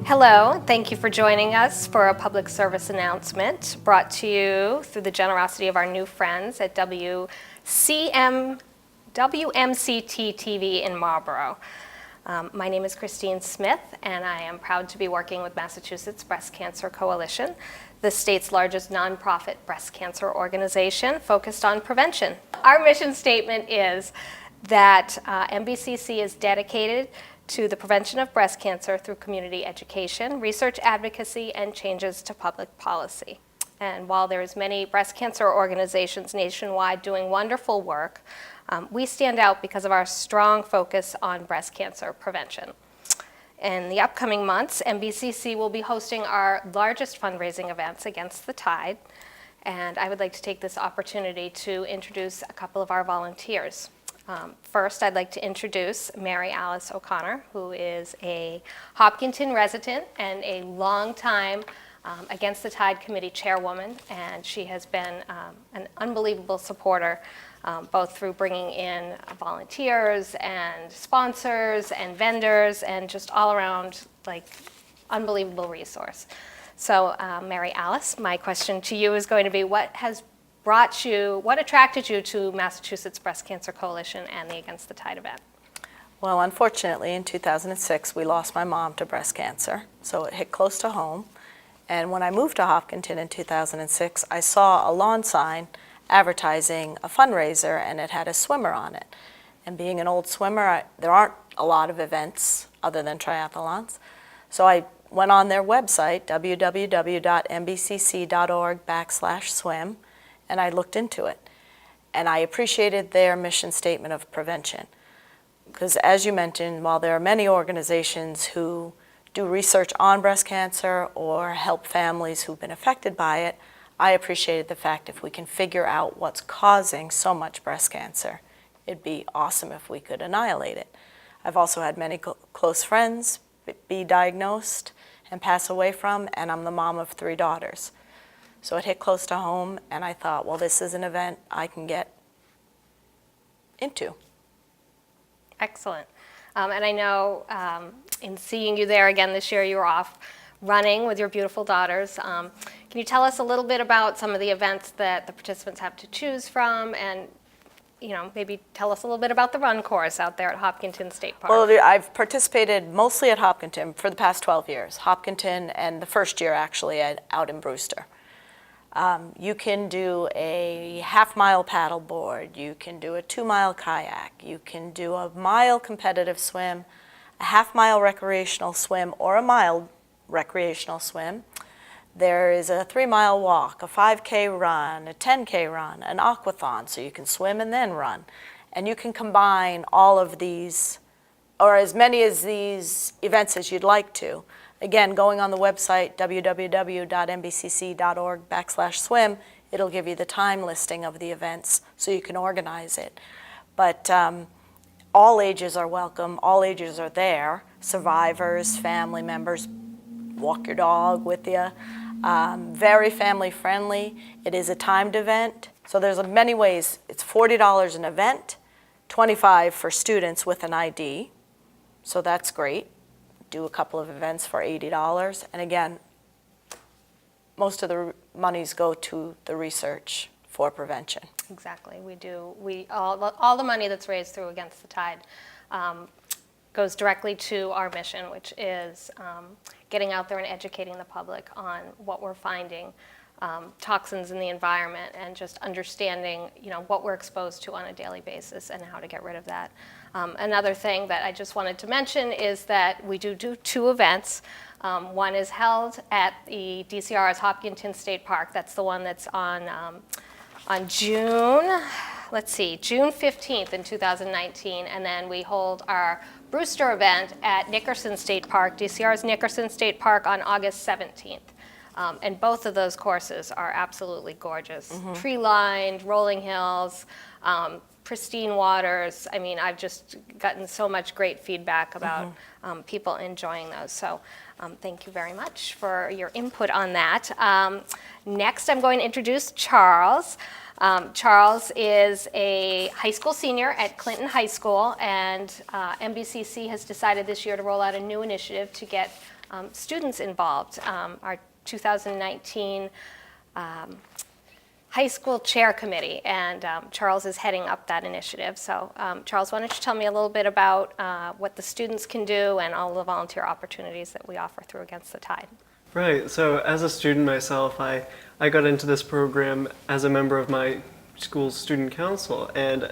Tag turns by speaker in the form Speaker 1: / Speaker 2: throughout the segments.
Speaker 1: Hello, thank you for joining us for a public service announcement brought to you through the generosity of our new friends at WMCT TV in Marlborough. My name is Christine Smith, and I am proud to be working with Massachusetts Breast Cancer Coalition, the state's largest nonprofit breast cancer organization focused on prevention. Our mission statement is that MBCC is dedicated to the prevention of breast cancer through community education, research advocacy, and changes to public policy. And while there's many breast cancer organizations nationwide doing wonderful work, we stand out because of our strong focus on breast cancer prevention. In the upcoming months, MBCC will be hosting our largest fundraising events Against the Tide, and I would like to take this opportunity to introduce a couple of our volunteers. First, I'd like to introduce Mary Alice O'Connor, who is a Hopkinton resident and a longtime Against the Tide Committee chairwoman, and she has been an unbelievable supporter, both through bringing in volunteers and sponsors and vendors and just all around unbelievable resource. So Mary Alice, my question to you is going to be, what attracted you to Massachusetts Breast Cancer Coalition and the Against the Tide event?
Speaker 2: Well, unfortunately, in 2006, we lost my mom to breast cancer, so it hit close to home. And when I moved to Hopkinton in 2006, I saw a lawn sign advertising a fundraiser, and it had a swimmer on it. And being an old swimmer, there aren't a lot of events other than triathlons. So I went on their website, www.mbcc.org/swim, and I looked into it. And I appreciated their mission statement of prevention. Because as you mentioned, while there are many organizations who do research on breast cancer or help families who've been affected by it, I appreciated the fact if we can figure out what's causing so much breast cancer, it'd be awesome if we could annihilate it. I've also had many close friends be diagnosed and pass away from, and I'm the mom of 3 daughters. So it hit close to home, and I thought, well, this is an event I can get into.
Speaker 1: Excellent. And I know in seeing you there again this year, you were off running with your beautiful daughters. Can you tell us a little bit about some of the events that the participants have to choose from, and maybe tell us a little bit about the run course out there at Hopkinton State Park?
Speaker 2: Well, I've participated mostly at Hopkinton for the past 12 years. Hopkinton, and the first year actually out in Brewster. You can do a half-mile paddleboard, you can do a 2-mile kayak, you can do a mile competitive swim, a half-mile recreational swim, or a mile recreational swim. There is a 3-mile walk, a 5K run, a 10K run, an aquathon, so you can swim and then run. And you can combine all of these, or as many of these events as you'd like to. Again, going on the website, www.mbcc.org/swim, it'll give you the time listing of the events so you can organize it. But all ages are welcome, all ages are there. Survivors, family members, walk your dog with you. Very family friendly. It is a timed event, so there's many ways. It's $40 an event, $25 for students with an ID, so that's great. Do a couple of events for $80, and again, most of the monies go to the research for prevention.
Speaker 1: Exactly, we do. All the money that's raised through Against the Tide goes directly to our mission, which is getting out there and educating the public on what we're finding, toxins in the environment, and just understanding what we're exposed to on a daily basis and how to get rid of that. Another thing that I just wanted to mention is that we do 2 events. One is held at the DCR's Hopkinton State Park. That's the one that's on June 15th in 2019, and then we hold our Brewster event at Nickerson State Park, DCR's Nickerson State Park, on August 17th. And both of those courses are absolutely gorgeous. Mm-hmm. Tree-lined, rolling hills, pristine waters. I mean, I've just gotten so much great feedback about people enjoying those. So thank you very much for your input on that. Next, I'm going to introduce Charles. Charles is a high school senior at Clinton High School, and MBCC has decided this year to roll out a new initiative to get students involved. Our 2019 high school chair committee, and Charles is heading up that initiative. So Charles, why don't you tell me a little bit about what the students can do and all the volunteer opportunities that we offer through Against the Tide.
Speaker 3: Right, so as a student myself, I got into this program as a member of my school's student council, and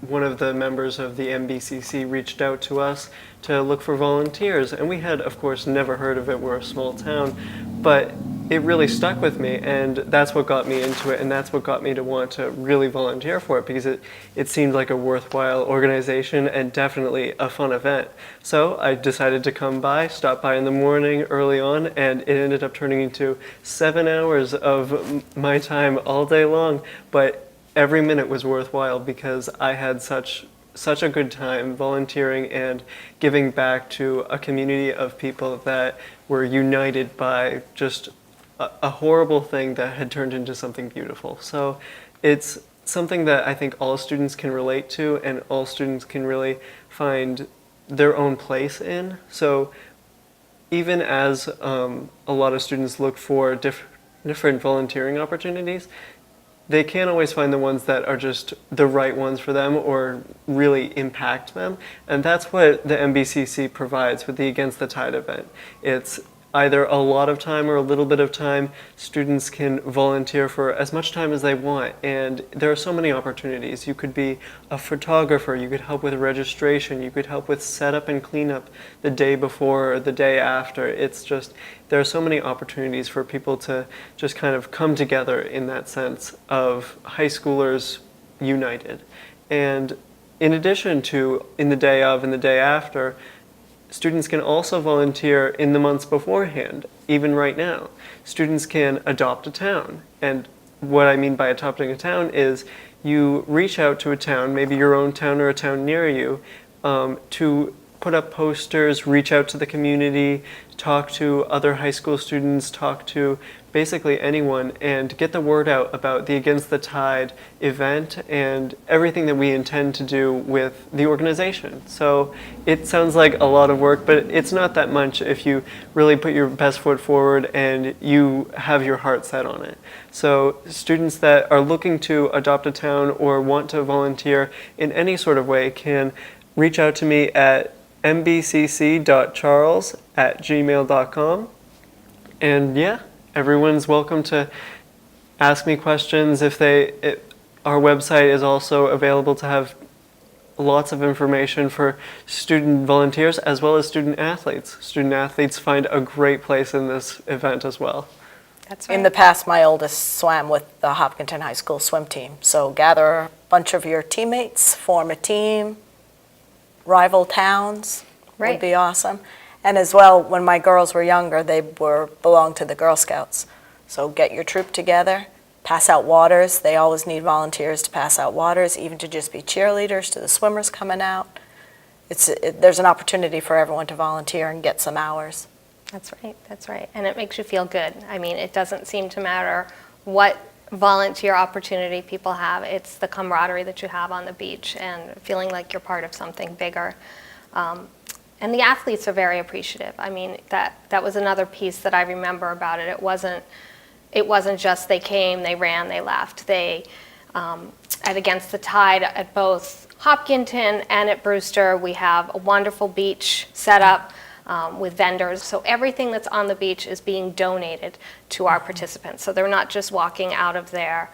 Speaker 3: one of the members of the MBCC reached out to us to look for volunteers, and we had, of course, never heard of it. We're a small town, but it really stuck with me, and that's what got me into it, and that's what got me to want to really volunteer for it, because it seemed like a worthwhile organization and definitely a fun event. So I decided to come by, stop by in the morning early on, and it ended up turning into 7 hours of my time all day long, but every minute was worthwhile because I had such a good time volunteering and giving back to a community of people that were united by just a horrible thing that had turned into something beautiful. So it's something that I think all students can relate to, and all students can really find their own place in. So even as a lot of students look for different volunteering opportunities, they can't always find the ones that are just the right ones for them or really impact them. And that's what the MBCC provides with the Against the Tide event. It's either a lot of time or a little bit of time. Students can volunteer for as much time as they want, and there are so many opportunities. You could be a photographer, you could help with registration, you could help with setup and cleanup the day before or the day after. It's just, there are so many opportunities for people to just kind of come together in that sense of high schoolers united. And in addition to in the day of and the day after, students can also volunteer in the months beforehand, even right now. Students can adopt a town. And what I mean by adopting a town is you reach out to a town, maybe your own town or a town near you, to put up posters, reach out to the community, talk to other high school students, talk to basically anyone, and get the word out about the Against the Tide event and everything that we intend to do with the organization. So it sounds like a lot of work, but it's not that much if you really put your best foot forward and you have your heart set on it. So students that are looking to adopt a town or want to volunteer in any sort of way can reach out to me at mbcc.charles@gmail.com. And yeah, everyone's welcome to ask me questions. Our website is also available to have lots of information for student volunteers as well as student athletes. Student athletes find a great place in this event as well.
Speaker 1: That's right.
Speaker 2: In the past, my oldest swam with the Hopkinton High School swim team. So gather a bunch of your teammates, form a team, rival towns would be awesome. And as well, when my girls were younger, they belonged to the Girl Scouts. So get your troop together, pass out waters. They always need volunteers to pass out waters, even to just be cheerleaders to the swimmers coming out. There's an opportunity for everyone to volunteer and get some hours.
Speaker 1: That's right, that's right. And it makes you feel good. I mean, it doesn't seem to matter what volunteer opportunity people have. It's the camaraderie that you have on the beach and feeling like you're part of something bigger. And the athletes are very appreciative. I mean, that was another piece that I remember about it. It wasn't just they came, they ran, they left. They, at Against the Tide, at both Hopkinton and at Brewster, we have a wonderful beach set up with vendors. So everything that's on the beach is being donated to our participants. So they're not just walking out of there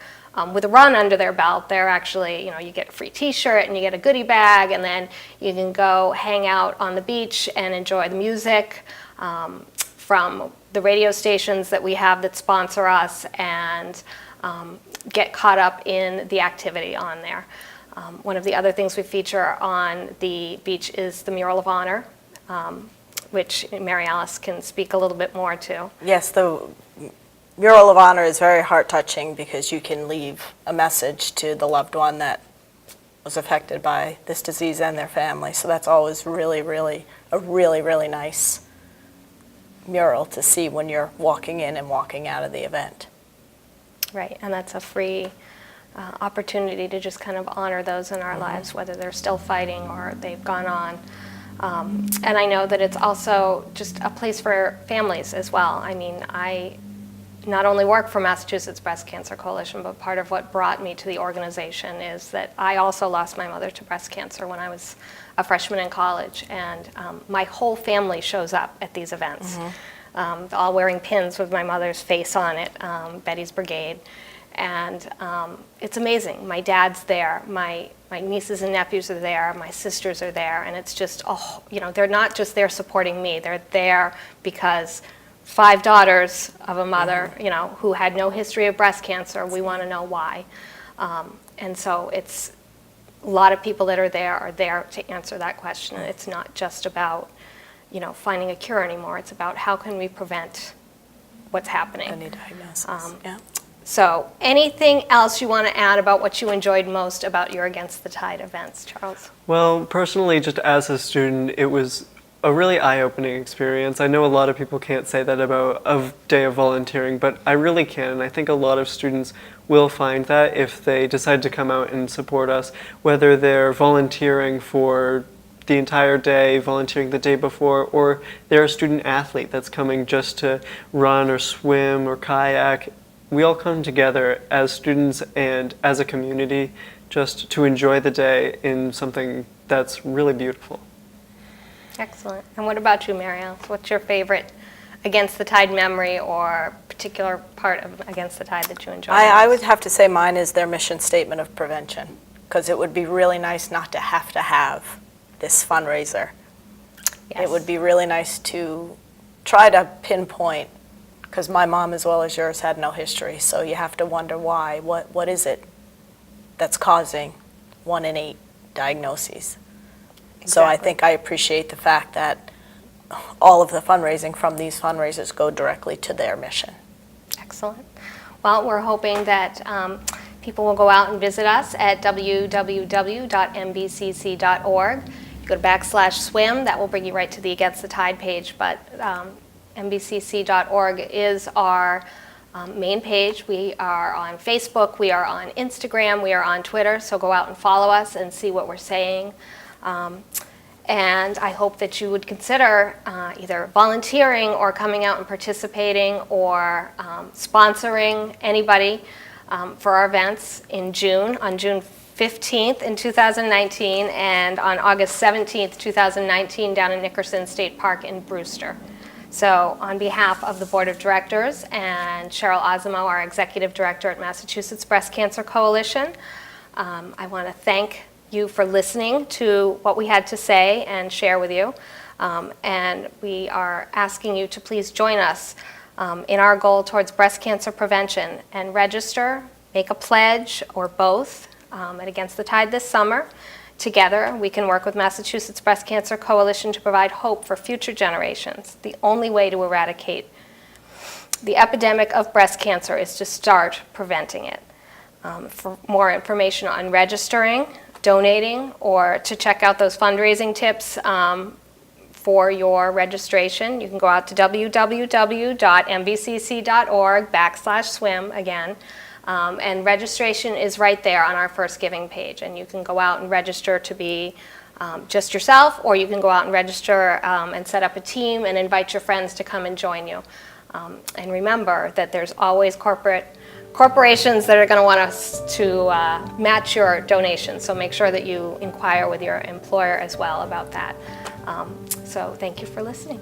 Speaker 1: with a run under their belt. They're actually, you get a free t-shirt and you get a goodie bag, and then you can go hang out on the beach and enjoy the music from the radio stations that we have that sponsor us, and get caught up in the activity on there. One of the other things we feature on the beach is the Mural of Honor, which Mary Alice can speak a little bit more to.
Speaker 2: Yes, the Mural of Honor is very heart-touching because you can leave a message to the loved one that was affected by this disease and their family. So that's always a really, really nice mural to see when you're walking in and walking out of the event.
Speaker 1: Right, and that's a free opportunity to just kind of honor those in our lives, whether they're still fighting or they've gone on. And I know that it's also just a place for families as well. I mean, I not only work for Massachusetts Breast Cancer Coalition, but part of what brought me to the organization is that I also lost my mother to breast cancer when I was a freshman in college, and my whole family shows up at these events, all wearing pins with my mother's face on it, Betty's Brigade, and it's amazing. My dad's there, my nieces and nephews are there, my sisters are there, and it's just, oh, you know, they're not just there supporting me, they're there because 5 daughters of a mother, you know, who had no history of breast cancer, we want to know why. And so it's a lot of people that are there to answer that question. And it's not just about, you know, finding a cure anymore. It's about how can we prevent what's happening.
Speaker 2: Any diagnosis, yeah.
Speaker 1: So anything else you want to add about what you enjoyed most about your Against the Tide events, Charles?
Speaker 3: Well, personally, just as a student, it was a really eye-opening experience. I know a lot of people can't say that about a day of volunteering, but I really can. And I think a lot of students will find that if they decide to come out and support us, whether they're volunteering for the entire day, volunteering the day before, or they're a student athlete that's coming just to run or swim or kayak. We all come together as students and as a community just to enjoy the day in something that's really beautiful.
Speaker 1: Excellent. And what about you, Marielle? What's your favorite Against the Tide memory or particular part of Against the Tide that you enjoy?
Speaker 2: I would have to say mine is their mission statement of prevention, because it would be really nice not to have this fundraiser.
Speaker 1: Yes.
Speaker 2: It would be really nice to try to pinpoint, because my mom as well as yours had no history, so you have to wonder why. What is it that's causing 1 in 8 diagnoses? So I think I appreciate the fact that all of the fundraising from these fundraisers go directly to their mission.
Speaker 1: Excellent. Well, we're hoping that people will go out and visit us at www.mbcc.org. You go to /swim, that will bring you right to the Against the Tide page, but mbcc.org is our main page. We are on Facebook, we are on Instagram, we are on Twitter, so go out and follow us and see what we're saying. And I hope that you would consider either volunteering or coming out and participating or sponsoring anybody for our events in June, on June 15th in 2019 and on August 17th, 2019 down in Nickerson State Park in Brewster. So on behalf of the Board of Directors and Cheryl Osimo, our Executive Director at Massachusetts Breast Cancer Coalition, I want to thank you for listening to what we had to say and share with you. And we are asking you to please join us in our goal towards breast cancer prevention and register, make a pledge, or both at Against the Tide this summer. Together, we can work with Massachusetts Breast Cancer Coalition to provide hope for future generations. The only way to eradicate the epidemic of breast cancer is to start preventing it. For more information on registering, donating, or to check out those fundraising tips for your registration, you can go out to www.mbcc.org/swim again. And registration is right there on our First Giving page. And you can go out and register to be just yourself, or you can go out and register and set up a team and invite your friends to come and join you. And remember that there's always corporations that are going to want us to match your donation. So make sure that you inquire with your employer as well about that. So thank you for listening.